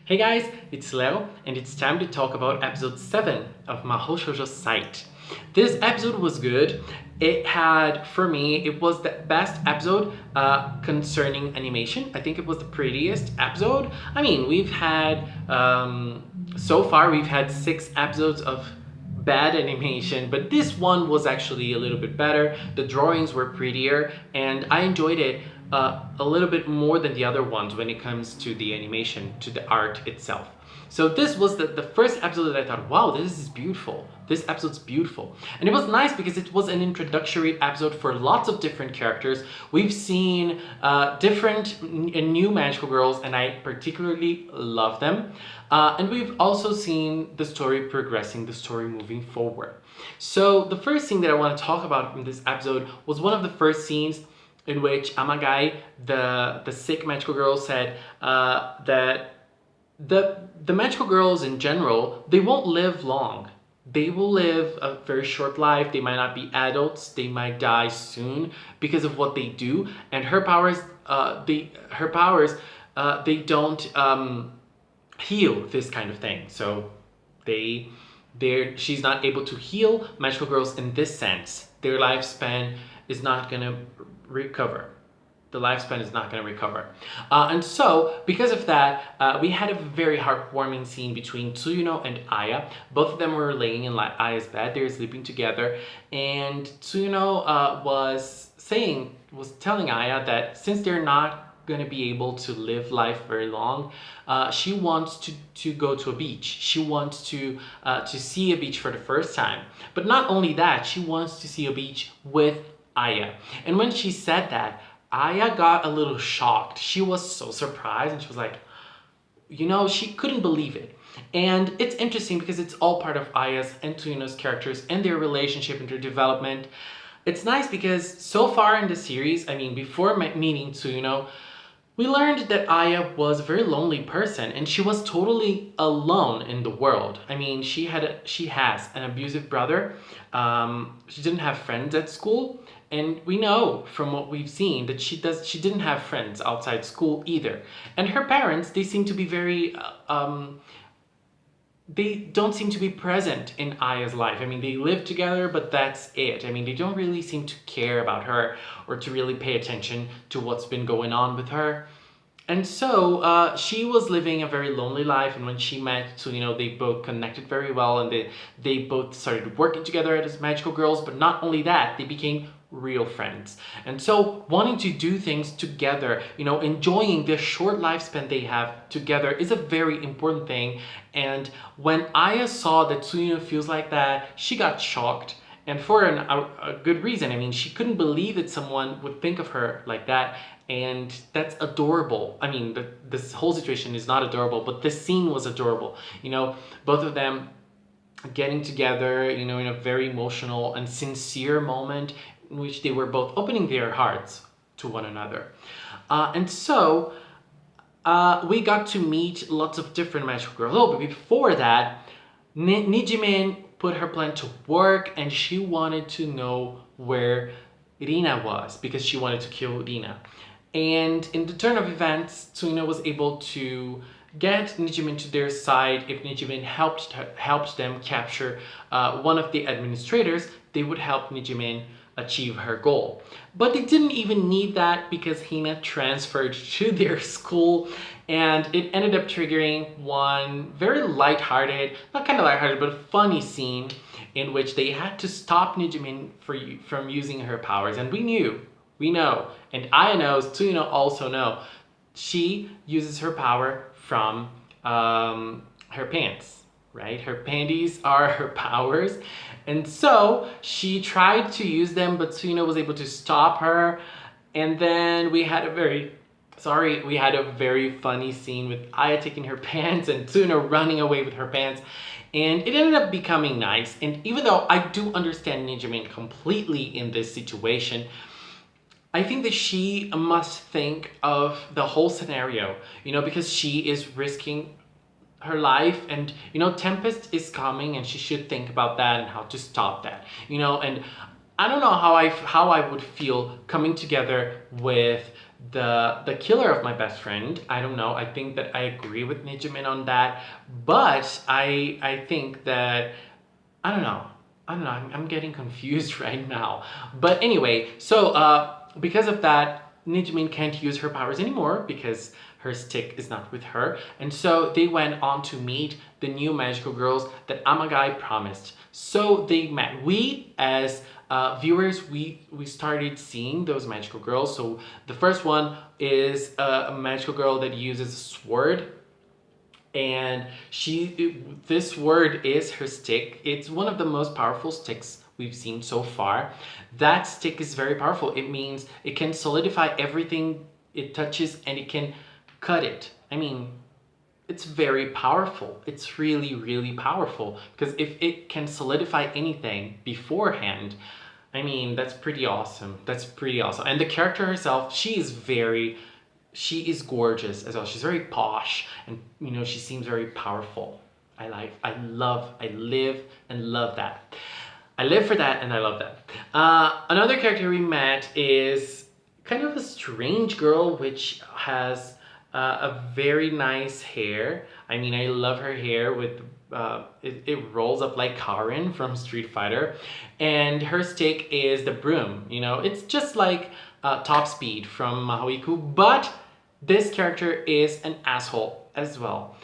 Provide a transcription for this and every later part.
Hey guys, it's Leo, and it's time to talk about episode 7 of MAHOU SHOUJO site. This episode was good. It had, for me, it was the best episode concerning animation. I think it was the prettiest episode. I mean, we've had, so far, we've had 6 episodes of bad animation, but this one was actually a little bit better. The drawings were prettier, and I enjoyed it a little bit more than the other ones when it comes to the animation, to the art itself. So this was the first episode that I thought, wow, this is beautiful. This episode's beautiful. And it was nice because it was an introductory episode for lots of different characters. We've seen different and new magical girls, and I particularly love them. And we've also seen the story progressing, the story moving forward. So the first thing that I want to talk about in this episode was one of the first scenes in which Amagai, the sick magical girl, said that the magical girls in general, they won't live long. They will live a very short life. They might not be adults. They might die soon because of what they do. And her powers, they don't heal this kind of thing. So she's not able to heal magical girls in this sense. Their lifespan is not gonna recover. The lifespan is not going to recover. And so, because of that, we had a very heartwarming scene between Tsuyuno and Aya. Both of them were laying in Aya's bed. They were sleeping together. And Tsuyuno was telling Aya that since they're not going to be able to live life very long, she wants to go to a beach. She wants to see a beach for the first time. But not only that, she wants to see a beach with Aya. And when she said that, Aya got a little shocked. She was so surprised, and she was like, she couldn't believe it. And it's interesting because it's all part of Aya's and Tsuyuno's characters and their relationship and their development. It's nice because so far in the series, I mean, before meeting Tsuyuno, we learned that Aya was a very lonely person, and she was totally alone in the world. I mean, she has an abusive brother. She didn't have friends at school, and we know from what we've seen that she didn't have friends outside school either. And her parents, they seem to be very they don't seem to be present in Aya's life. I mean, they live together, but that's it. I mean, they don't really seem to care about her or to really pay attention to what's been going on with her. And so she was living a very lonely life, and when she met Tsuyuno, they both connected very well, and they both started working together as magical girls. But not only that, they became real friends. And so wanting to do things together, enjoying the short lifespan they have together is a very important thing. And when Aya saw that Tsuyuno feels like that, she got shocked. And for a good reason. I mean, she couldn't believe that someone would think of her like that. And that's adorable. I mean, this whole situation is not adorable, but this scene was adorable. Both of them getting together, in a very emotional and sincere moment in which they were both opening their hearts to one another. And so we got to meet lots of different magical girls. Oh, but before that, Nijimin put her plan to work, and she wanted to know where Rina was because she wanted to kill Rina. And in the turn of events, Tsuyuno was able to get Nijimin to their side. If Nijimin helped them capture one of the administrators, they would help Nijimin achieve her goal. But they didn't even need that because Hina transferred to their school, and it ended up triggering one very lighthearted, not kind of lighthearted, but funny scene in which they had to stop Nijimin from using her powers. And we know, and Aya knows, Tsuyuno also know, she uses her power from her pants, right? Her panties are her powers. And so she tried to use them, but Tsuyuno was able to stop her. And then we had a very funny scene with Aya taking her pants and Tsuyuno running away with her pants. And it ended up becoming nice. And even though I do understand Nijimin completely in this situation, I think that she must think of the whole scenario, because she is risking her life, and Tempest is coming, and she should think about that and how to stop that, and I don't know how I would feel coming together with the killer of my best friend. I don't know. I think that I agree with Nijimin on that, but I think that I don't know. I don't know. I'm getting confused right now. But anyway, so because of that, Nijimin can't use her powers anymore because her stick is not with her. And so they went on to meet the new magical girls that Amagai promised. So they met. We, as viewers, we started seeing those magical girls. So the first one is a magical girl that uses a sword, and this word is her stick. It's one of the most powerful sticks we've seen so far. That stick is very powerful. It means it can solidify everything it touches, and it can cut it. I mean, it's very powerful. It's really, really powerful, because if it can solidify anything beforehand, I mean, that's pretty awesome. That's pretty awesome. And the character herself, she is gorgeous as well. She's very posh, and you know, she seems very powerful. I live and love that. I live for that, and I love that. Another character we met is kind of a strange girl, which has a very nice hair. I mean, I love her hair with it rolls up like Karin from Street Fighter, and her stick is the broom. You know, it's just like Top Speed from Mahoiku, but this character is an asshole as well.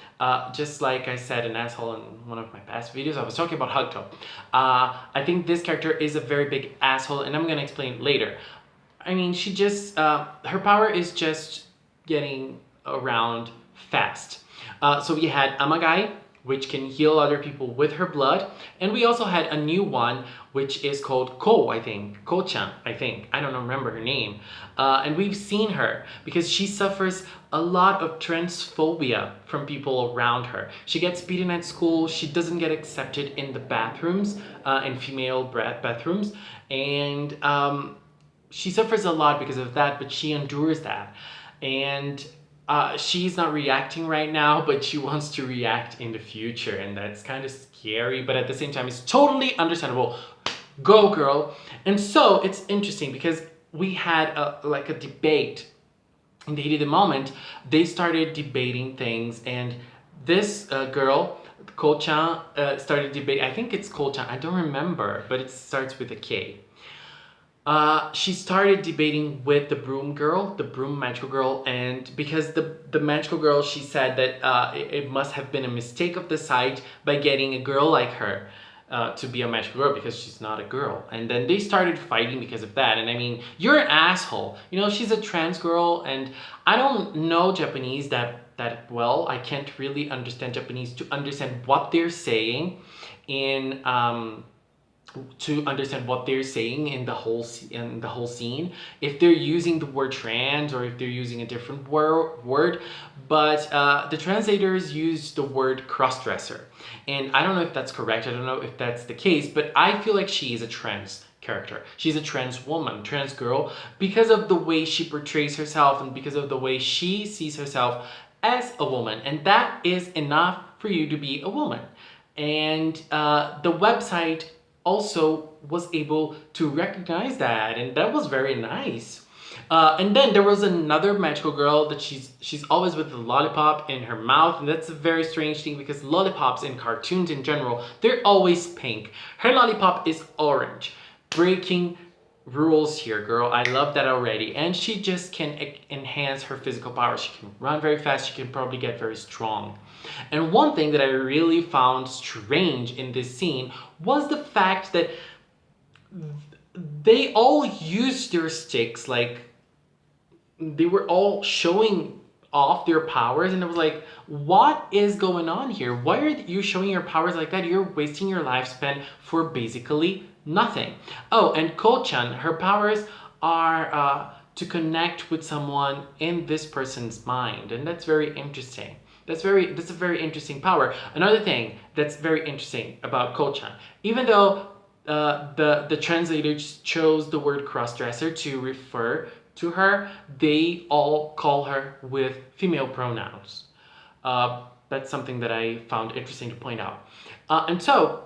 Just like I said, an asshole in one of my past videos. I was talking about Hakuto. I think this character is a very big asshole, and I'm gonna explain later. I mean, she just her power is just getting around fast. So we had Amagai, which can heal other people with her blood. And we also had a new one, which is called Ko, I think. Ko-chan, I think. I don't remember her name. And we've seen her because she suffers a lot of transphobia from people around her. She gets beaten at school. She doesn't get accepted in the bathrooms, in female bathrooms. And she suffers a lot because of that, but she endures that. And she's not reacting right now, but she wants to react in the future, and that's kind of scary, but at the same time, it's totally understandable. Go, girl. And so it's interesting because we had a debate in the heat of the moment. They started debating things, and this girl, Ko-chan, started debate. I think it's Ko-chan. I don't remember, but it starts with a K. She started debating with the broom girl, the broom magical girl, and because the magical girl, she said that it must have been a mistake of the site by getting a girl like her to be a magical girl, because she's not a girl. And then they started fighting because of that. And I mean, you're an asshole. You know, she's a trans girl, and I don't know Japanese that well. I can't really understand Japanese to understand what they're saying in in the whole scene, if they're using the word trans or if they're using a different word. But the translators used the word crossdresser, and I don't know if that's correct. I don't know if that's the case, but I feel like she is a trans character. She's a trans woman, trans girl, because of the way she portrays herself and because of the way she sees herself as a woman, and that is enough for you to be a woman. And the website also was able to recognize that, and that was very nice. And then there was another magical girl that she's always with the lollipop in her mouth, and that's a very strange thing because lollipops in cartoons in general, they're always pink. Her lollipop is orange. Breaking rules here, girl. I love that already. And she just can enhance her physical power. She can run very fast. She can probably get very strong. And one thing that I really found strange in this scene was the fact that they all used their sticks, like they were all showing off their powers, and it was like, what is going on here? Why are you showing your powers like that? You're wasting your lifespan for basically nothing. Oh, and Ko-chan, her powers are to connect with someone in this person's mind, and that's very interesting. That's a very interesting power. Another thing that's very interesting about Ko-chan, even though the translators chose the word crossdresser to refer to her, they all call her with female pronouns. That's something that I found interesting to point out. And so,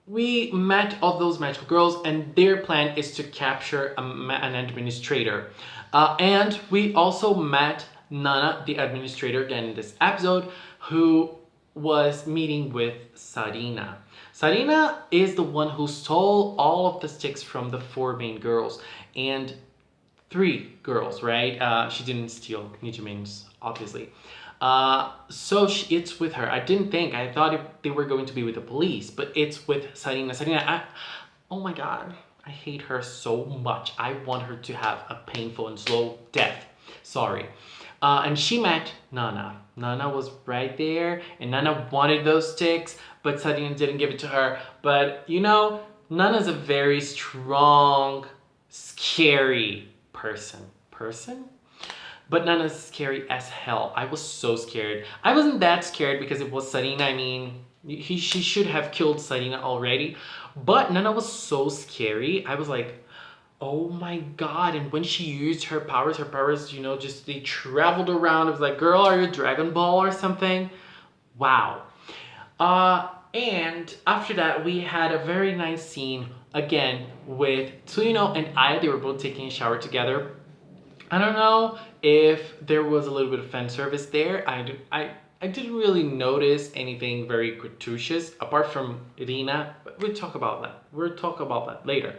we met all those magical girls, and their plan is to capture an administrator. And we also met Nana, the administrator, again in this episode, who was meeting with Sarina. Sarina is the one who stole all of the sticks from the 4 main girls, and 3 girls, right? She didn't steal Nijimin's, obviously. It's with her. I didn't think. I thought they were going to be with the police, but it's with Sarina. Oh my god, I hate her so much. I want her to have a painful and slow death. Sorry. And she met Nana. Nana was right there, and Nana wanted those sticks, but Sarina didn't give it to her. But you know, Nana's a very strong, scary person. But Nana's scary as hell. I was so scared. I wasn't that scared because it was Sarina. I mean, she should have killed Sarina already. But Nana was so scary. I was like, oh my god. And when she used her powers, you know, just they traveled around. It was like, girl, are you a Dragon Ball or something? Wow. And after that, we had a very nice scene again with Tsuyuno and Aya. They were both taking a shower together. I don't know if there was a little bit of fan service there. I didn't really notice anything very gratuitous apart from Irina, but we'll talk about that later.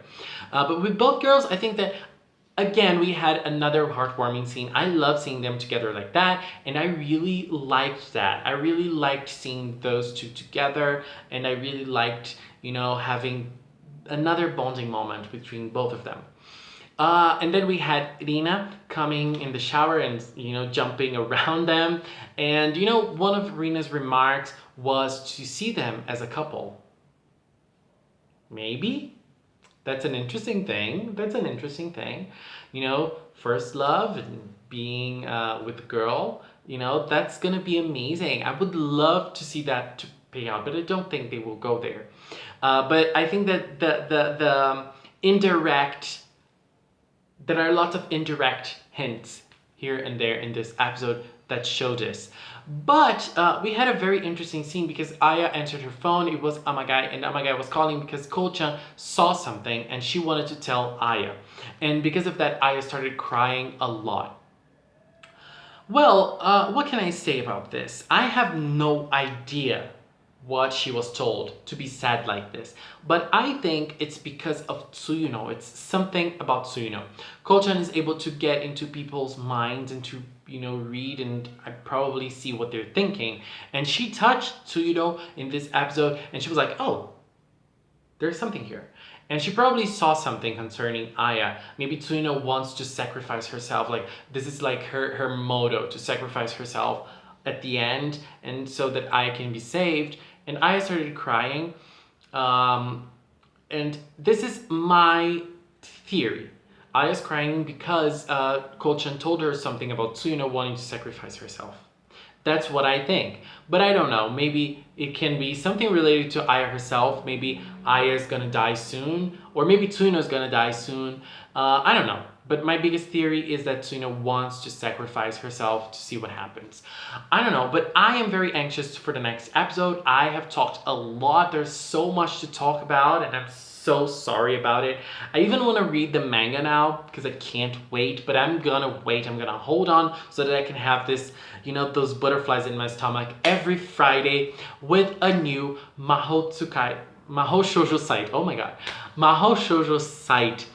But with both girls, I think that again we had another heartwarming scene. I love seeing them together like that, and I really liked that. I really liked seeing those two together, and I really liked, you know, having another bonding moment between both of them. And then we had Rina coming in the shower and, you know, jumping around them. And, you know, one of Rina's remarks was to see them as a couple. Maybe? That's an interesting thing. You know, first love and being with a girl, you know, that's gonna be amazing. I would love to see that to pay out, but I don't think they will go there. But I think that the indirect... There are lots of indirect hints here and there in this episode that show this. But we had a very interesting scene because Aya answered her phone. It was Amagai, and Amagai was calling because Ko-chan saw something and she wanted to tell Aya. And because of that, Aya started crying a lot. Well, what can I say about this? I have no idea what she was told to be sad like this. But I think it's because of Tsuyuno. It's something about Tsuyuno. Ko-chan is able to get into people's minds and to, you know, read and I probably see what they're thinking. And she touched Tsuyuno in this episode and she was like, oh, there's something here. And she probably saw something concerning Aya. Maybe Tsuyuno wants to sacrifice herself. Like, this is like her motto, to sacrifice herself at the end, and so that Aya can be saved. And Aya started crying. And this is my theory. Aya's crying because Ko-chan told her something about Tsuyuno wanting to sacrifice herself. That's what I think. But I don't know. Maybe it can be something related to Aya herself. Maybe Aya's gonna die soon. Or maybe Tsuyuno's gonna die soon. I don't know. But my biggest theory is that Tsuyuno wants to sacrifice herself to see what happens. I don't know, but I am very anxious for the next episode. I have talked a lot. There's so much to talk about, and I'm so sorry about it. I even want to read the manga now because I can't wait, but I'm gonna wait. I'm gonna hold on so that I can have this, you know, those butterflies in my stomach every Friday with a new MAHOU SHOUJO site. Oh my god. MAHOU SHOUJO site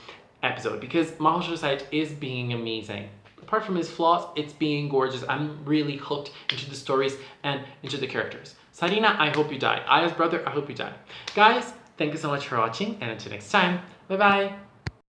episode, because MAHOU SHOUJO site is being amazing. Apart from its flaws, it's being gorgeous. I'm really hooked into the stories and into the characters. Sarina, I hope you die. Aya's brother, I hope you die. Guys, thank you so much for watching, and until next time, bye bye!